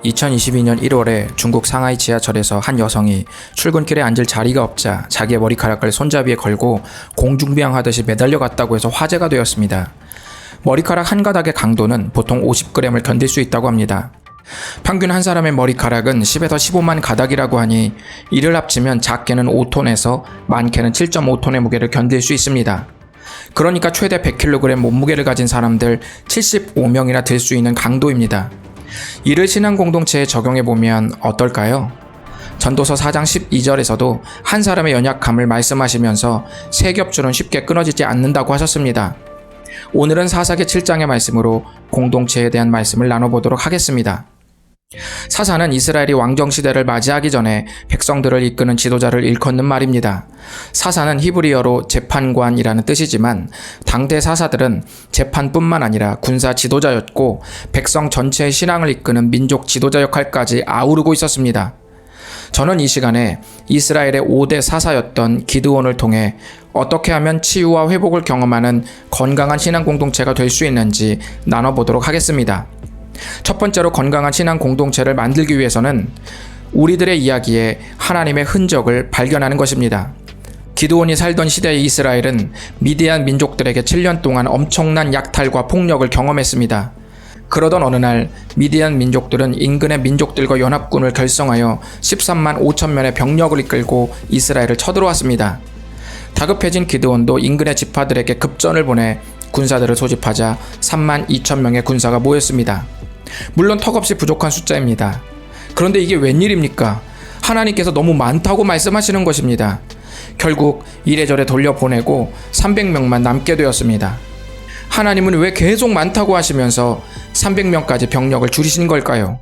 2022년 1월에 중국 상하이 지하철에서 한 여성이 출근길에 앉을 자리가 없자 자기의 머리카락을 손잡이에 걸고 공중부양하듯이 매달려 갔다고 해서 화제가 되었습니다. 머리카락 한 가닥의 강도는 보통 50g을 견딜 수 있다고 합니다. 평균 한 사람의 머리카락은 10에서 15만 가닥이라고 하니 이를 합치면 작게는 5톤에서 많게는 7.5톤의 무게를 견딜 수 있습니다. 그러니까 최대 100kg 몸무게를 가진 사람들 75명이나 될 수 있는 강도입니다. 이를 신앙 공동체에 적용해보면 어떨까요? 전도서 4장 12절에서도 한 사람의 연약함을 말씀하시면서 세 겹줄은 쉽게 끊어지지 않는다고 하셨습니다. 오늘은 사사기 7장의 말씀으로 공동체에 대한 말씀을 나눠보도록 하겠습니다. 사사는 이스라엘이 왕정시대를 맞이하기 전에 백성들을 이끄는 지도자를 일컫는 말입니다. 사사는 히브리어로 재판관이라는 뜻이지만 당대 사사들은 재판뿐만 아니라 군사 지도자였고 백성 전체의 신앙을 이끄는 민족 지도자 역할까지 아우르고 있었습니다. 저는 이 시간에 이스라엘의 5대 사사였던 기드온을 통해 어떻게 하면 치유와 회복을 경험하는 건강한 신앙 공동체가 될 수 있는지 나눠보도록 하겠습니다. 첫 번째로 건강한 신앙 공동체를 만들기 위해서는 우리들의 이야기에 하나님의 흔적을 발견하는 것입니다. 기드온이 살던 시대의 이스라엘은 미디안 민족들에게 7년 동안 엄청난 약탈과 폭력을 경험했습니다. 그러던 어느 날 미디안 민족들은 인근의 민족들과 연합군을 결성하여 13만 5천 명의 병력을 이끌고 이스라엘을 쳐들어왔습니다. 다급해진 기드온도 인근의 지파들에게 급전을 보내 군사들을 소집하자 3만 2천 명의 군사가 모였습니다. 물론 턱없이 부족한 숫자입니다. 그런데 이게 웬일입니까? 하나님께서 너무 많다고 말씀하시는 것입니다. 결국 이래저래 돌려보내고 300명만 남게 되었습니다. 하나님은 왜 계속 많다고 하시면서 300명까지 병력을 줄이신 걸까요?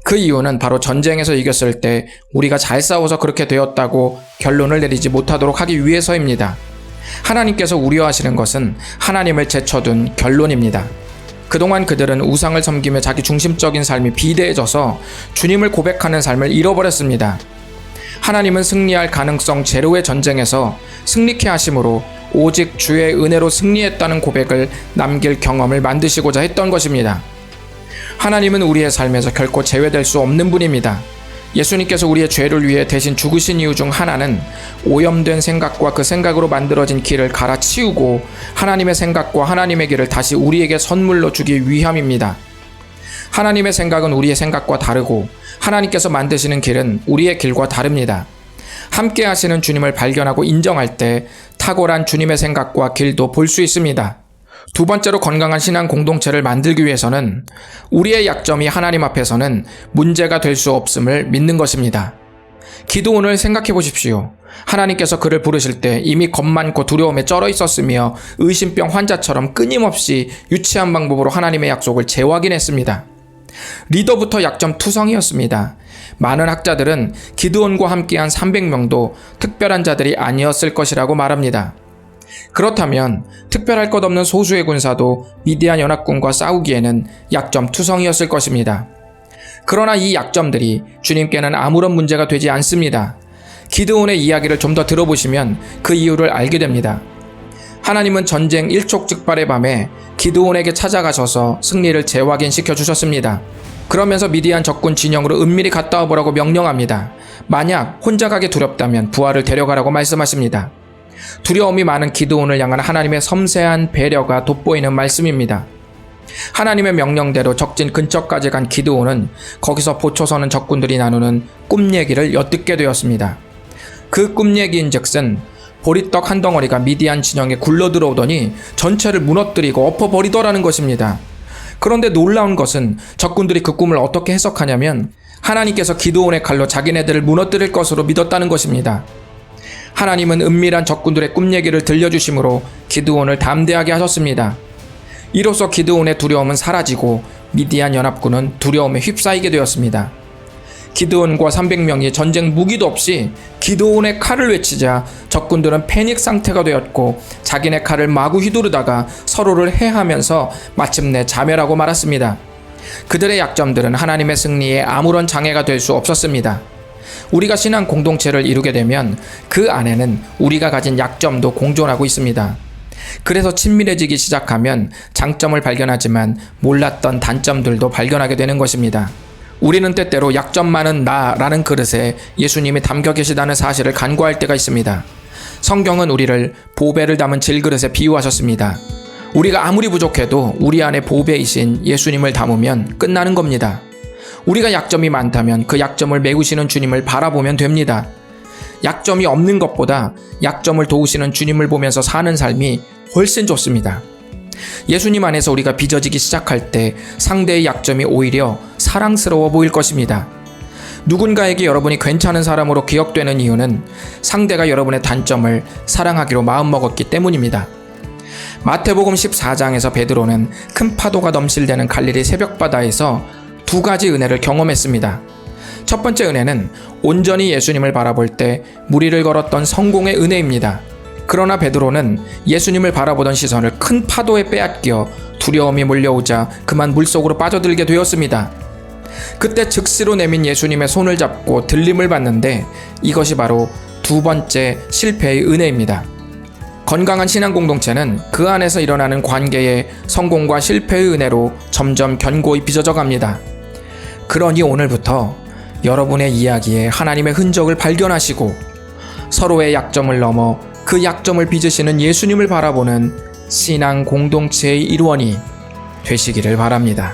그 이유는 바로 전쟁에서 이겼을 때 우리가 잘 싸워서 그렇게 되었다고 결론을 내리지 못하도록 하기 위해서입니다. 하나님께서 우려하시는 것은 하나님을 제쳐둔 결론입니다. 그동안 그들은 우상을 섬기며 자기 중심적인 삶이 비대해져서 주님을 고백하는 삶을 잃어버렸습니다. 하나님은 승리할 가능성 제로의 전쟁에서 승리케 하심으로 오직 주의 은혜로 승리했다는 고백을 남길 경험을 만드시고자 했던 것입니다. 하나님은 우리의 삶에서 결코 제외될 수 없는 분입니다. 예수님께서 우리의 죄를 위해 대신 죽으신 이유 중 하나는 오염된 생각과 그 생각으로 만들어진 길을 갈아치우고 하나님의 생각과 하나님의 길을 다시 우리에게 선물로 주기 위함입니다. 하나님의 생각은 우리의 생각과 다르고 하나님께서 만드시는 길은 우리의 길과 다릅니다. 함께 하시는 주님을 발견하고 인정할 때 탁월한 주님의 생각과 길도 볼 수 있습니다. 두 번째로 건강한 신앙 공동체를 만들기 위해서는 우리의 약점이 하나님 앞에서는 문제가 될 수 없음을 믿는 것입니다. 기드온을 생각해 보십시오. 하나님께서 그를 부르실 때 이미 겁 많고 두려움에 쩔어 있었으며 의심병 환자처럼 끊임없이 유치한 방법으로 하나님의 약속을 재확인했습니다. 리더부터 약점 투성이었습니다. 많은 학자들은 기드온과 함께한 300명도 특별한 자들이 아니었을 것이라고 말합니다. 그렇다면 특별할 것 없는 소수의 군사도 미디안 연합군과 싸우기에는 약점 투성이었을 것입니다. 그러나 이 약점들이 주님께는 아무런 문제가 되지 않습니다. 기드온의 이야기를 좀 더 들어보시면 그 이유를 알게 됩니다. 하나님은 전쟁 일촉즉발의 밤에 기드온에게 찾아가셔서 승리를 재확인시켜 주셨습니다. 그러면서 미디안 적군 진영으로 은밀히 갔다 와보라고 명령합니다. 만약 혼자 가기 두렵다면 부하를 데려가라고 말씀하십니다. 두려움이 많은 기드온을 향한 하나님의 섬세한 배려가 돋보이는 말씀입니다. 하나님의 명령대로 적진 근처까지 간 기드온은 거기서 보초서는 적군들이 나누는 꿈 얘기를 엿듣게 되었습니다. 그 꿈 얘기인즉슨 보리떡 한 덩어리가 미디안 진영에 굴러들어오더니 전체를 무너뜨리고 엎어버리더라는 것입니다. 그런데 놀라운 것은 적군들이 그 꿈을 어떻게 해석하냐면 하나님께서 기드온의 칼로 자기네들을 무너뜨릴 것으로 믿었다는 것입니다. 하나님은 은밀한 적군들의 꿈 얘기를 들려주심으로 기드온을 담대하게 하셨습니다. 이로써 기드온의 두려움은 사라지고 미디안 연합군은 두려움에 휩싸이게 되었습니다. 기드온과 300명이 전쟁 무기도 없이 기드온의 칼을 외치자 적군들은 패닉 상태가 되었고 자기네 칼을 마구 휘두르다가 서로를 해하면서 마침내 자멸하고 말았습니다. 그들의 약점들은 하나님의 승리에 아무런 장애가 될 수 없었습니다. 우리가 신앙 공동체를 이루게 되면 그 안에는 우리가 가진 약점도 공존하고 있습니다. 그래서 친밀해지기 시작하면 장점을 발견하지만 몰랐던 단점들도 발견하게 되는 것입니다. 우리는 때때로 약점 많은 나라는 그릇에 예수님이 담겨 계시다는 사실을 간과할 때가 있습니다. 성경은 우리를 보배를 담은 질그릇에 비유하셨습니다. 우리가 아무리 부족해도 우리 안에 보배이신 예수님을 담으면 끝나는 겁니다. 우리가 약점이 많다면 그 약점을 메우시는 주님을 바라보면 됩니다. 약점이 없는 것보다 약점을 도우시는 주님을 보면서 사는 삶이 훨씬 좋습니다. 예수님 안에서 우리가 빚어지기 시작할 때 상대의 약점이 오히려 사랑스러워 보일 것입니다. 누군가에게 여러분이 괜찮은 사람으로 기억되는 이유는 상대가 여러분의 단점을 사랑하기로 마음먹었기 때문입니다. 마태복음 14장에서 베드로는 큰 파도가 넘실대는 갈릴리 새벽바다에서 두 가지 은혜를 경험했습니다. 첫 번째 은혜는 온전히 예수님을 바라볼 때 무리를 걸었던 성공의 은혜입니다. 그러나 베드로는 예수님을 바라보던 시선을 큰 파도에 빼앗겨 두려움이 몰려오자 그만 물속으로 빠져들게 되었습니다. 그때 즉시로 내민 예수님의 손을 잡고 들림을 받는데 이것이 바로 두 번째 실패의 은혜입니다. 건강한 신앙 공동체는 그 안에서 일어나는 관계의 성공과 실패의 은혜로 점점 견고히 빚어져 갑니다. 그러니 오늘부터 여러분의 이야기에 하나님의 흔적을 발견하시고 서로의 약점을 넘어 그 약점을 빚으시는 예수님을 바라보는 신앙 공동체의 일원이 되시기를 바랍니다.